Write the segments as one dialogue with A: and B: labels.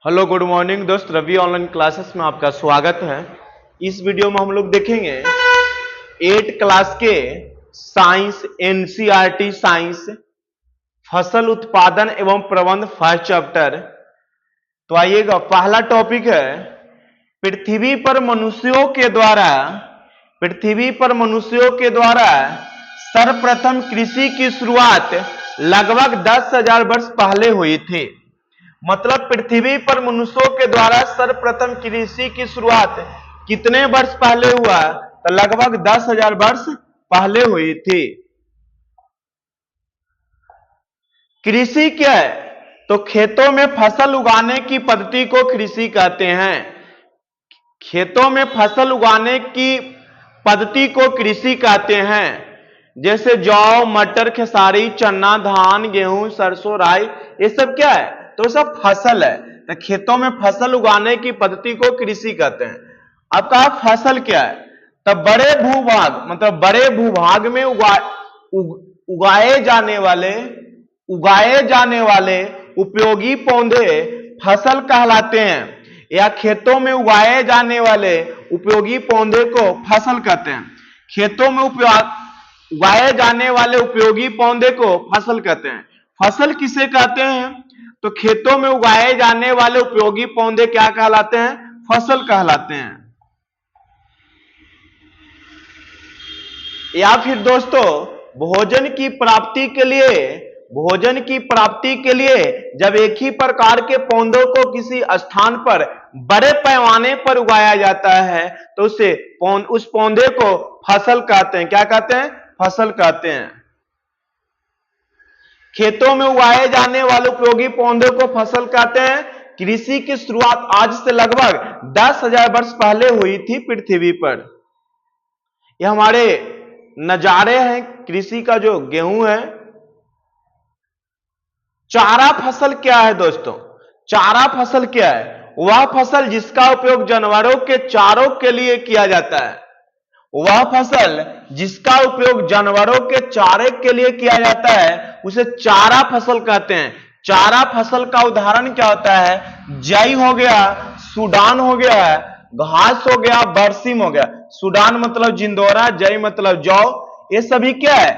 A: Hello good morning दोस्त, Ravi online classes में आपका स्वागत है। इस वीडियो में हम लोग देखेंगे 8 क्लास के साइंस एनसीईआरटी साइंस फसल उत्पादन एवं प्रबंध फर्स्ट चैप्टर। तो आइएगा, पहला टॉपिक है पृथ्वी पर मनुष्यों के द्वारा सर्वप्रथम कृषि की शुरुआत लगभग 10,000 वर्ष पहले हुई थी। मतलब पृथ्वी पर मनुष्यों के द्वारा सर्वप्रथम कृषि की शुरुआत कितने वर्ष पहले हुआ? तो लगभग 10,000 वर्ष पहले हुई थी। कृषि क्या है? तो खेतों में फसल उगाने की पद्धति को कृषि कहते हैं। खेतों में फसल उगाने की पद्धति को कृषि कहते हैं। जैसे जौ, मटर, खेसारी, चना, धान, गेहूं, सरसों, राई, ये सब क्या है? तो सब फसल है। तो खेतों में फसल उगाने की पद्धति को कृषि कहते हैं। अब कहा फसल क्या है? तब बड़े भूभाग, मतलब बड़े भूभाग में उगाए जाने वाले उपयोगी पौधे फसल कहलाते हैं, या खेतों में उगाए जाने वाले उपयोगी पौधे को फसल कहते हैं। खेतों में उगाए जाने वाले उपयोगी पौधे को फसल कहते हैं। फसल किसे कहते हैं? तो खेतों में उगाए जाने वाले उपयोगी पौधे क्या कहलाते हैं? फसल कहलाते हैं। या फिर दोस्तों, भोजन की प्राप्ति के लिए जब एक ही प्रकार के पौधों को किसी स्थान पर बड़े पैमाने पर उगाया जाता है तो उस पौधे को फसल कहते हैं। क्या कहते हैं? फसल कहते हैं। खेतों में उगाए जाने वाले उपयोगी पौधों को फसल कहते हैं। कृषि की शुरुआत आज से लगभग 10,000 वर्ष पहले हुई थी पृथ्वी पर। यह हमारे नजारे हैं कृषि का। जो गेहूं है, चारा फसल क्या है दोस्तों? चारा फसल क्या है? वह फसल जिसका उपयोग जानवरों के चारों के लिए किया जाता है। वह फसल जिसका उपयोग जानवरों के चारे के लिए किया जाता है उसे चारा फसल कहते हैं। चारा फसल का उदाहरण क्या होता है? जई हो गया, सूडान हो गया, घास हो गया, बरसीम हो गया। सूडान मतलब जिंदोरा, जई मतलब जौ, ये सभी क्या है?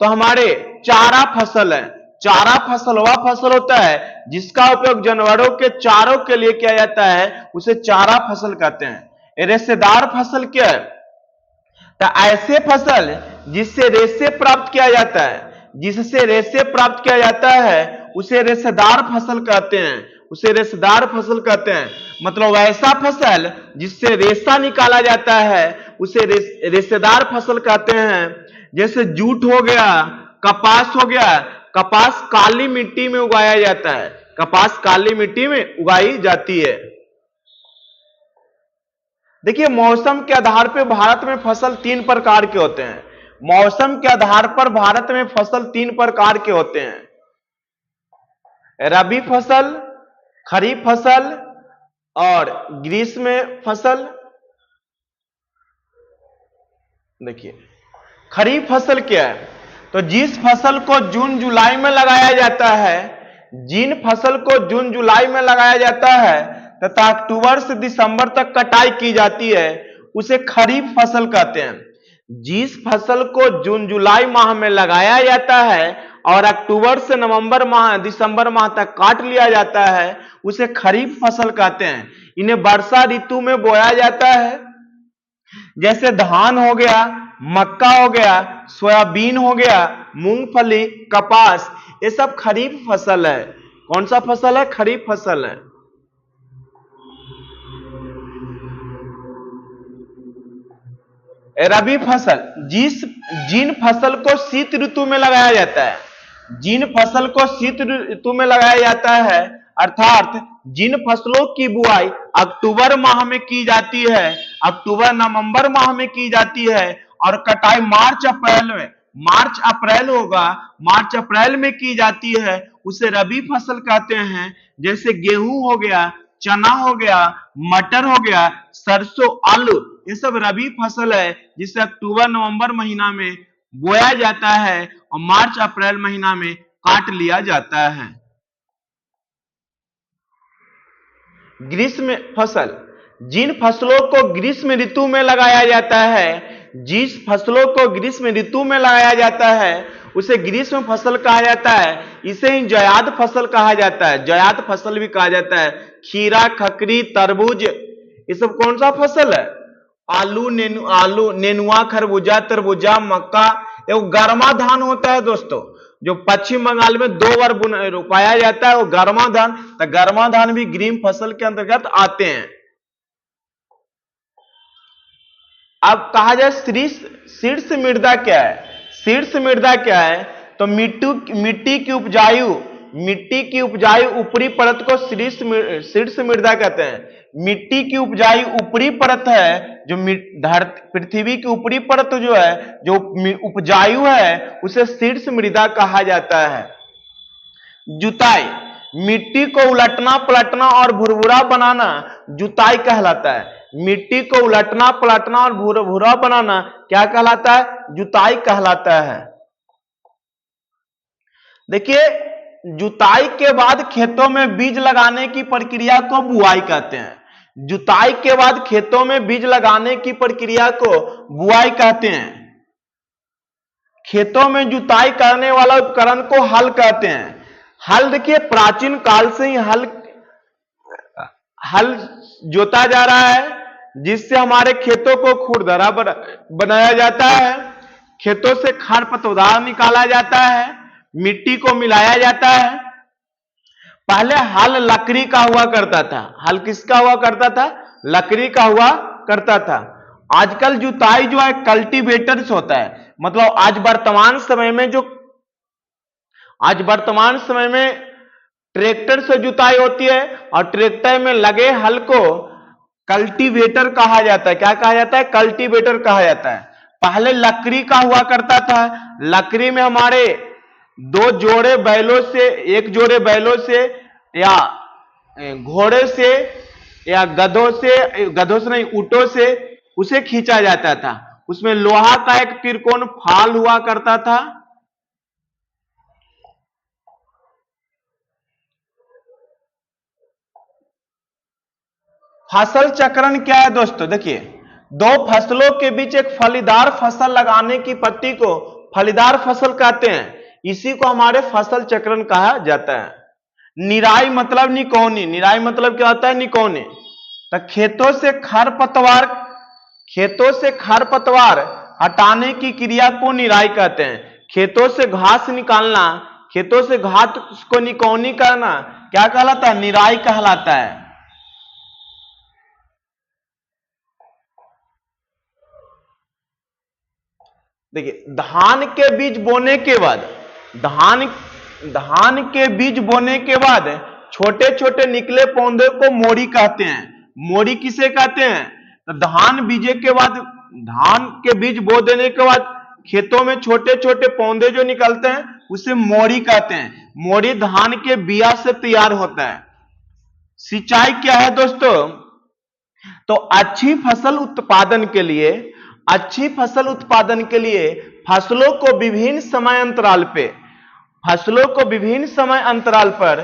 A: तो हमारे चारा फसल है। चारा फसल वह फसल होता है जिसका उपयोग जानवरों के चारों के लिए किया जाता है, उसे चारा फसल कहते हैं। रेशेदार फसल क्या है? तो ऐसे फसल जिससे रेशे प्राप्त किया जाता है उसे रेशेदार फसल कहते हैं। मतलब वैसा फसल जिससे रेशा निकाला जाता है उसे रेशेदार फसल कहते हैं। जैसे जूट हो गया, कपास हो गया। कपास काली मिट्टी में उगाया जाता है। कपास काली मिट्टी में उगाई जाती है। देखिए, मौसम के आधार पर भारत में फसल 3 प्रकार के होते हैं। मौसम के आधार पर भारत में फसल 3 प्रकार के होते हैं। रबी फसल, खरीफ फसल और ग्रीष्म फसल। देखिए, खरीफ फसल क्या है? तो जिस फसल को जून जुलाई में लगाया जाता है तथा अक्टूबर से दिसंबर तक कटाई की जाती है, उसे खरीफ फसल कहते हैं। जिस फसल को जून जुलाई माह में लगाया जाता है और अक्टूबर से दिसंबर माह तक काट लिया जाता है, उसे खरीफ फसल कहते हैं। इन्हें वर्षा ऋतु में बोया जाता है। जैसे धान हो गया, मक्का हो गया, सोयाबीन हो गया, मूंगफली, कपास, ये सब खरीफ फसल है। कौन सा फसल है? खरीफ फसल है। रबी फसल जिन फसल को शीत ऋतु में लगाया जाता है, अर्थात जिन फसलों की बुआई अक्टूबर माह में की जाती है, अक्टूबर नवंबर माह में की जाती है और कटाई मार्च अप्रैल में की जाती है, उसे रबी फसल कहते हैं। जैसे गेहूं हो गया, चना हो गया, मटर हो गया, सरसों, आलू, ये सब रबी फसल है जिसे अक्टूबर नवंबर महीना में बोया जाता है और मार्च अप्रैल महीना में काट लिया जाता है। ग्रीष्म फसल, जिन फसलों को ग्रीष्म ऋतु में लगाया जाता है, जिस फसलों को ग्रीष्म ऋतु में लगाया जाता है उसे ग्रीष्म फसल कहा जाता है। इसे ही जायद फसल कहा जाता है, जायद फसल भी कहा जाता है। खीरा, खकरी, तरबूज, ये सब कौन सा फसल है? आलू, नेनुआ, खरबूजा, तरबूजा, मक्का, ये गर्मा धान होता है दोस्तों, जो पश्चिम बंगाल में 2 बार रोपाया जाता है, वो गर्मा धान। तो गर्मा धान भी ग्रीष्म फसल के अंतर्गत आते हैं। अब कहा जाए शीर्ष मृदा क्या है? शीर्ष मृदा क्या है? तो मिट्टी की उपजाऊ ऊपरी परत को शीर्ष मृदा कहते हैं। मिट्टी की उपजाऊ ऊपरी परत है, जो पृथ्वी की ऊपरी परत जो है, जो उपजाऊ है, उसे शीर्ष मृदा कहा जाता है। जुताई, मिट्टी को उलटना पलटना और भुरभुरा बनाना जुताई कहलाता है। मिट्टी को उलटना पलटना और भुरभुरा बनाना क्या कहलाता है? जुताई कहलाता है। देखिए, जुताई के बाद खेतों में बीज लगाने की प्रक्रिया को बुआई कहते हैं। जुताई के बाद खेतों में बीज लगाने की प्रक्रिया को बुआई कहते हैं। खेतों में जुताई करने वाला उपकरण को हल कहते हैं। हल, देखिए, प्राचीन काल से ही हल जोता जा रहा है, जिससे हमारे खेतों को खुरदरा बनाया जाता है। खेतों से खरपतवार निकाला जाता है, मिट्टी को मिलाया जाता है। पहले हल लकड़ी का हुआ करता था। हल किसका हुआ करता था? लकड़ी का हुआ करता था। आजकल जुताई जो है कल्टीवेटर से होता है। मतलब आज वर्तमान समय में ट्रैक्टर से जुताई होती है, और ट्रैक्टर में लगे हल को कल्टीवेटर कहा जाता है। क्या कहा जाता है? कल्टीवेटर कहा जाता है। पहले लकड़ी का हुआ करता था। लकड़ी में हमारे एक जोड़े बैलों से या घोड़े से या गधों से नहीं, ऊंटों से उसे खींचा जाता था। उसमें लोहा का एक त्रिकोण फाल हुआ करता था। फसल चक्रण क्या है दोस्तों? देखिए, 2 फसलों के बीच एक फलीदार फसल लगाने की पद्धति को फलीदार फसल कहते हैं। इसी को हमारे फसल चक्रण कहा जाता है। निराई मतलब निकौनी। निराई मतलब क्या होता है? निकौनी। तो खेतों से खरपतवार हटाने की क्रिया को निराई कहते हैं। खेतों से घास निकालना, खेतों से घास को निकौनी करना क्या कहलाता है? निराई कहलाता है। देखिए, धान के बीज बोने के बाद छोटे छोटे निकले पौधे को मोड़ी कहते हैं। मोड़ी किसे कहते हैं? तो धान के बीज बो देने के बाद खेतों में छोटे छोटे पौधे जो निकलते हैं उसे मोड़ी कहते हैं। मोड़ी धान के बिया से तैयार होता है। सिंचाई क्या है दोस्तों? तो अच्छी फसल उत्पादन के लिए फसलों को विभिन्न समय अंतराल पर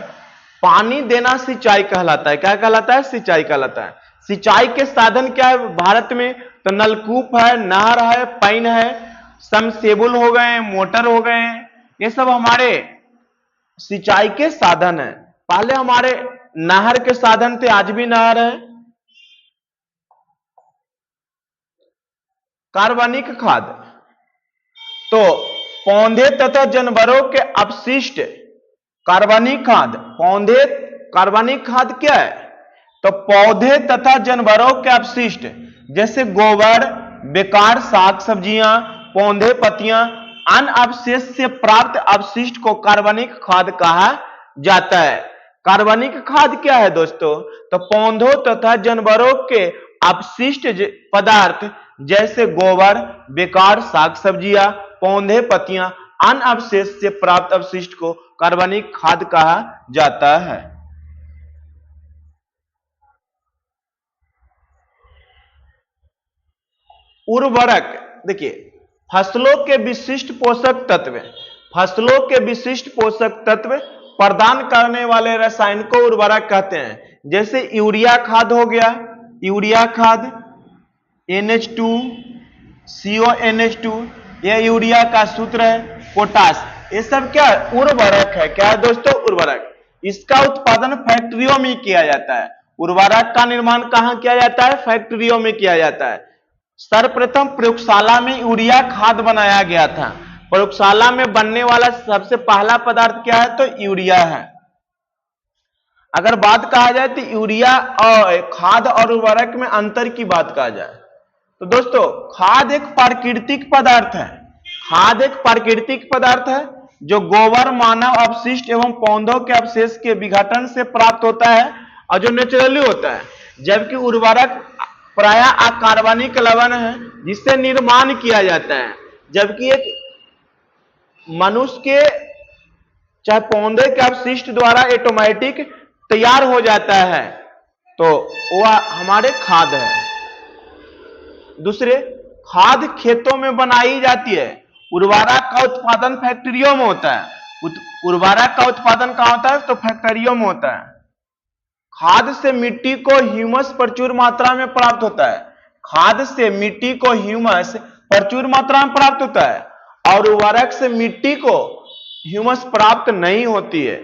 A: पानी देना सिंचाई कहलाता है। क्या कहलाता है? सिंचाई कहलाता है। सिंचाई के साधन क्या है भारत में? तो नलकूप है, नहर है, पाइन है, सबमर्सिबल हो गए, मोटर हो गए, ये सब हमारे सिंचाई के साधन है। पहले हमारे नहर के साधन थे, आज भी नहर है। कार्बनिक खाद, तो पौधे तथा जानवरों के अपशिष्ट कार्बनिक खाद क्या है? तो पौधे तथा जानवरों के अपशिष्ट जैसे गोबर, बेकार साग सब्जियां, पौधे पत्तियां, अन्य अवशेष से प्राप्त अपशिष्ट को कार्बनिक खाद कहा जाता है। कार्बनिक खाद क्या है दोस्तों? तो पौधों तथा जानवरों के अपशिष्ट पदार्थ जैसे गोबर, बेकार साग सब्जियां, पौधे पत्तियां, अन्य अवशेष से प्राप्त अपशिष्ट को कार्बनिक खाद कहा जाता है। उर्वरक, देखिए, फसलों के विशिष्ट पोषक तत्व प्रदान करने वाले रसायन को उर्वरक कहते हैं। जैसे यूरिया खाद हो गया, यूरिया खाद NH2 CONH2, यह यूरिया का सूत्र है। पोटास, ये सब क्या है? उर्वरक है। क्या है दोस्तों? उर्वरक। इसका उत्पादन फैक्ट्रियों में किया जाता है। उर्वरक का निर्माण कहां किया जाता है? फैक्ट्रियों में किया जाता है। सर्वप्रथम प्रयोगशाला में यूरिया खाद बनाया गया था। प्रयोगशाला में बनने वाला सबसे पहला पदार्थ क्या है? तो यूरिया है। अगर बात कहा जाए तो यूरिया और खाद और उर्वरक में अंतर की बात कहा जाए तो दोस्तों, खाद एक प्राकृतिक पदार्थ है। खाद एक प्राकृतिक पदार्थ है जो गोबर, मानव अपशिष्ट एवं पौधों के अवशेष के विघटन से प्राप्त होता है और जो नेचुरली होता है। जबकि उर्वरक प्राय अकार्बनिक लवण है जिससे निर्माण किया जाता है। जबकि एक मनुष्य के चाहे पौधे के अपशिष्ट द्वारा ऑटोमेटिक तैयार हो जाता है, तो वह हमारे खाद है। दूसरे, खाद खेतों में बनाई जाती है। उर्वरक का उत्पादन फैक्ट्रियों में होता है। उर्वरक का उत्पादन कहां होता है? तो फैक्ट्रियों में होता है। खाद से मिट्टी को ह्यूमस प्रचुर मात्रा में प्राप्त होता है। खाद से मिट्टी को ह्यूमस प्रचुर मात्रा में प्राप्त होता है और उर्वरक से मिट्टी को ह्यूमस प्राप्त नहीं होती है।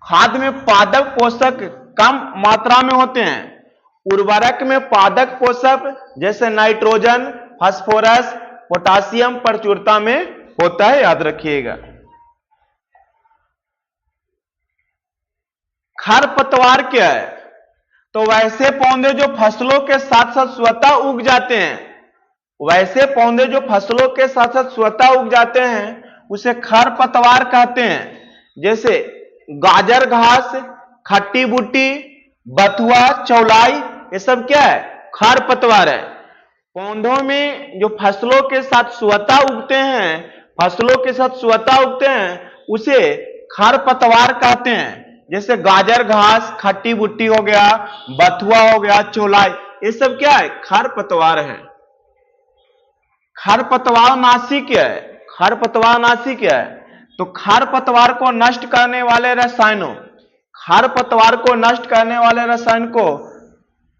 A: खाद में पादप पोषक कम मात्रा में होते हैं। उर्वरक में पादप पोषक जैसे नाइट्रोजन, फास्फोरस, पोटासियम प्रचुरता में होता है, याद रखिएगा। खरपतवार क्या है? तो वैसे पौधे जो फसलों के साथ साथ स्वतः उग जाते हैं, वैसे पौधे जो फसलों के साथ साथ स्वतः उग जाते हैं उसे खरपतवार कहते हैं। जैसे गाजर घास, खट्टी बूटी, बथुआ, चौलाई, ये सब क्या है? खरपतवार है। पौधों में जो फसलों के साथ स्वतः उगते हैं, फसलों के साथ स्वतः उगते हैं उसे खरपतवार कहते हैं। जैसे गाजर घास, खट्टी बूटी हो गया, बथुआ हो गया, चौलाई, ये सब क्या है? खरपतवार है। खरपतवार नाशी क्या है? खरपतवार नाशी क्या है? तो खरपतवार को नष्ट करने वाले रसायनों, खरपतवार को नष्ट करने वाले रसायन को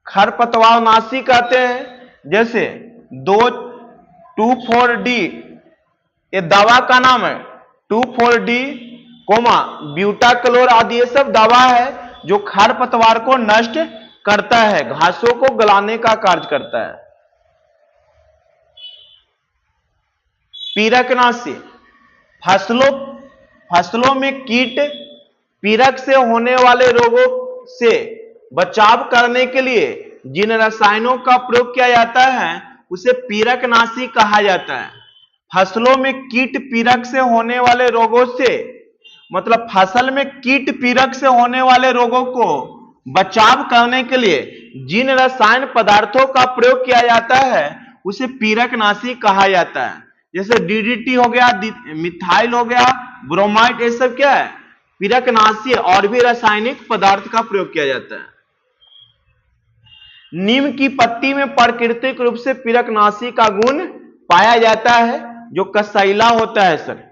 A: खरपतवार नाशी कहते हैं। जैसे 2,2,4-D, ये दवा का नाम है। 2,4-D, ब्यूटाक्लोर आदि, ये सब दवा है जो खरपतवार को नष्ट करता है, घासों को गलाने का कार्य करता है। पीरकनाशी, फसलों में कीट पीरक से होने वाले रोगों से बचाव करने के लिए जिन रसायनों का प्रयोग किया जाता है उसे पीरकनाशी कहा जाता है। फसलों में कीट पीरक से होने वाले रोगों से, मतलब फसल में कीट पीरक से होने वाले रोगों को बचाव करने के लिए जिन रसायन पदार्थों का प्रयोग किया जाता है उसे पीरकनाशी कहा जाता है। जैसे DDT हो गया, मिथाइल हो गया, ब्रोमाइड, ये सब क्या है? पीरकनाशी। और भी रासायनिक पदार्थ का प्रयोग किया जाता है। नीम की पत्ती में प्राकृतिक रूप से पीरकनाशी का गुण पाया जाता है जो कसैला होता है सर।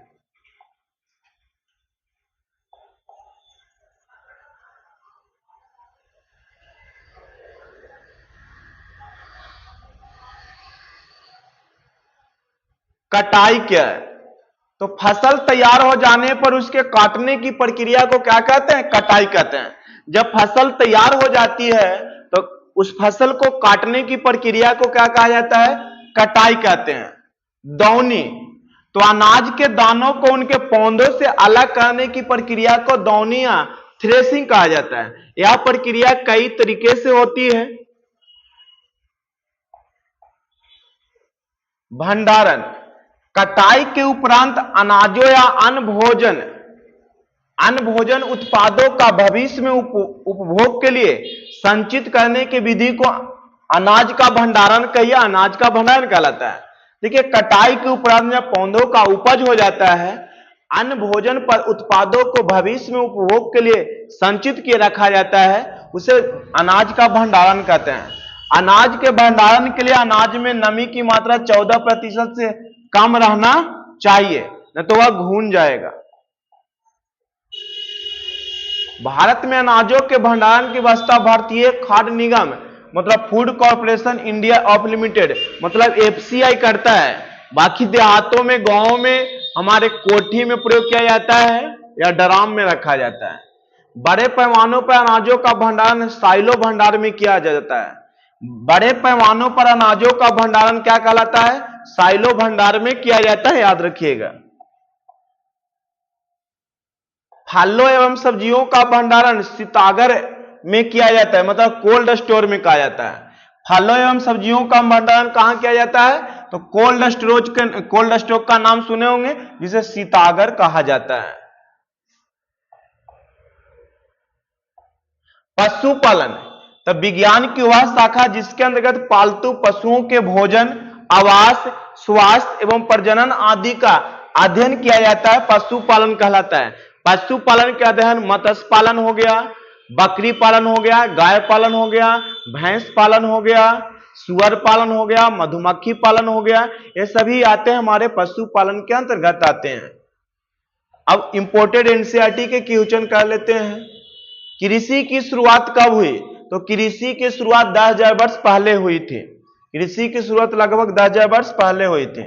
A: कटाई क्या है? तो फसल तैयार हो जाने पर उसके काटने की प्रक्रिया को क्या कहते हैं? कटाई कहते हैं। जब फसल तैयार हो जाती है तो उस फसल को काटने की प्रक्रिया को क्या कहा जाता है? कटाई कहते हैं। दौनी, तो अनाज के दानों को उनके पौधों से अलग करने की प्रक्रिया को दौनी या थ्रेसिंग कहा जाता है। यह प्रक्रिया कई तरीके से होती है। भंडारण, कटाई के उपरांत अनाजों या अन्य भोजन उत्पादों का भविष्य में उपभोग के लिए संचित करने की विधि को अनाज का भंडारण कहिए, अनाज का भंडारण कहलाता है। देखिए, कटाई के उपरांत जब पौधों का उपज हो जाता है, अन्य भोजन पर उत्पादों को भविष्य में उपभोग के लिए संचित किए रखा जाता है, उसे अनाज का भंडारण कहते हैं। अनाज के भंडारण के लिए अनाज में नमी की मात्रा 14% से कम रहना चाहिए, नहीं तो वह घुन जाएगा। भारत में अनाजों के भंडारण की व्यवस्था भारतीय खाद्य निगम मतलब food corporation India of limited मतलब एफसीआई करता है। बाकी देहातों में, गांवों में हमारे कोठी में प्रयोग किया जाता है या ड्राम में रखा जाता है। बड़े पैमानों पर अनाजों का भंडारण साइलो भंडार में किया जाता है। बड़े पैमानों पर अनाजों का भंडारण क्या कहलाता है? साइलो भंडार में किया जाता है, याद रखिएगा। फलों एवं सब्जियों का भंडारण शीतागार में किया जाता है, मतलब कोल्ड स्टोर में कहा जाता है। फलों एवं सब्जियों का भंडारण कहां किया जाता है? तो कोल्ड स्टोर का नाम सुने होंगे, जिसे शीतागार कहा जाता है। पशुपालन, तब विज्ञान की वह शाखा जिसके अंतर्गत पालतू पशुओं के भोजन, आवास, स्वास्थ्य एवं प्रजनन आदि का अध्ययन किया जाता है, पशुपालन कहलाता है। पशुपालन के अध्ययन मत्स्य पालन हो गया, बकरी पालन हो गया, गाय पालन हो गया, भैंस पालन हो गया, सुअर पालन हो गया, मधुमक्खी पालन हो गया, ये सभी आते हैं हमारे पशुपालन के अंतर्गत आते हैं। अब इंपोर्टेड एनसीईआरटी के क्वेश्चन कर लेते हैं। कृषि की शुरुआत कब हुई? तो कृषि की शुरुआत 10,000 वर्ष पहले हुई थी। कृषि की शुरुआत लगभग 10,000 वर्ष पहले हुई थी।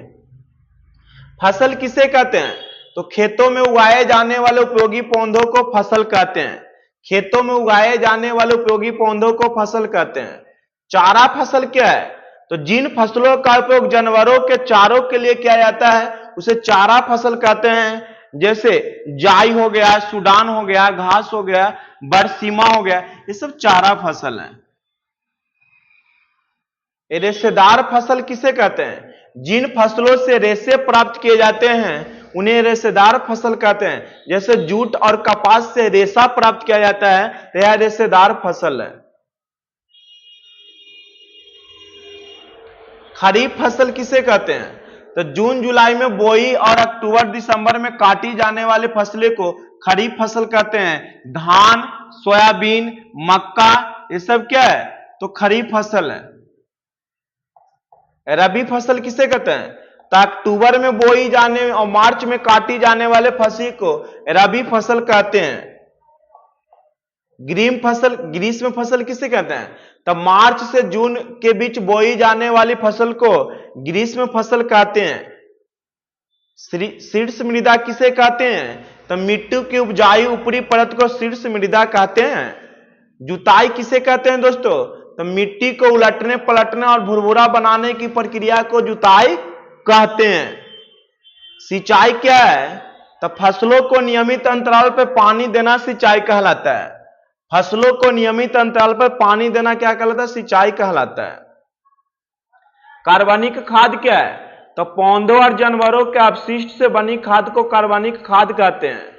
A: फसल किसे कहते हैं? तो खेतों में उगाए जाने वाले उपयोगी पौधों को फसल कहते हैं। खेतों में उगाए जाने वाले उपयोगी पौधों को फसल कहते हैं। चारा फसल क्या है? तो जिन फसलों का उपयोग जानवरों के चारों के लिए किया जाता है उसे चारा फसल कहते हैं। जैसे जाई हो गया, सूडान हो गया, घास हो गया, बरसीमा हो गया, ये सब चारा फसल है। रेशेदार फसल किसे कहते हैं? जिन फसलों से रेशे प्राप्त किए जाते हैं उन्हें रेशेदार फसल कहते हैं। जैसे जूट और कपास से रेशा प्राप्त किया जाता है तो यह रेशेदार फसल है। खरीफ फसल किसे कहते हैं? तो जून जुलाई में बोई और अक्टूबर दिसंबर में काटी जाने वाली फसलें को खरीफ फसल कहते हैं। धान, सोयाबीन, मक्का, ये सब क्या है? तो खरीफ फसल है। रबी फसल किसे कहते हैं? तो अक्टूबर में बोई जाने और मार्च में काटी जाने वाले फसल को रबी फसल कहते हैं। ग्रीष्म फसल किसे कहते हैं? तब मार्च से जून के बीच बोई जाने वाली फसल को ग्रीष्म फसल कहते हैं। शीर्ष मृदा किसे कहते हैं? तो मिट्टी की उपजाऊ ऊपरी परत को शीर्ष मृदा कहते हैं। जुताई किसे कहते हैं दोस्तों? तो मिट्टी को उलटने पलटने और भुरभुरा बनाने की प्रक्रिया को जुताई कहते हैं। सिंचाई क्या है? तो फसलों को नियमित अंतराल पर पानी देना सिंचाई कहलाता है। फसलों को नियमित अंतराल पर पानी देना क्या कहलाता है? सिंचाई कहलाता है। कार्बनिक खाद क्या है? तो पौधों और जानवरों के अपशिष्ट से बनी खाद को कार्बनिक खाद कहते हैं।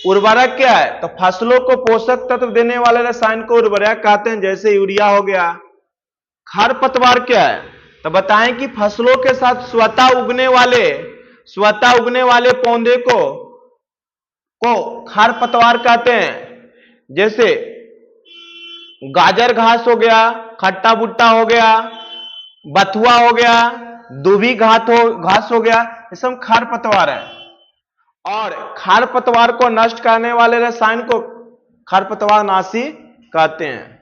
A: उर्वरक क्या है? तो फसलों को पोषक तत्व देने वाले रसायन को उर्वरक कहते हैं, जैसे यूरिया हो गया। खरपतवार क्या है? तो बताएं कि फसलों के साथ स्वतः उगने वाले पौधे को खरपतवार कहते हैं। जैसे गाजर घास हो गया, खट्टा भुट्टा हो गया, बथुआ हो गया, दूबी घास हो गया, ये सब खरपतवार है। और खरपतवार को नष्ट करने वाले रसायन को खरपतवारनाशी कहते हैं।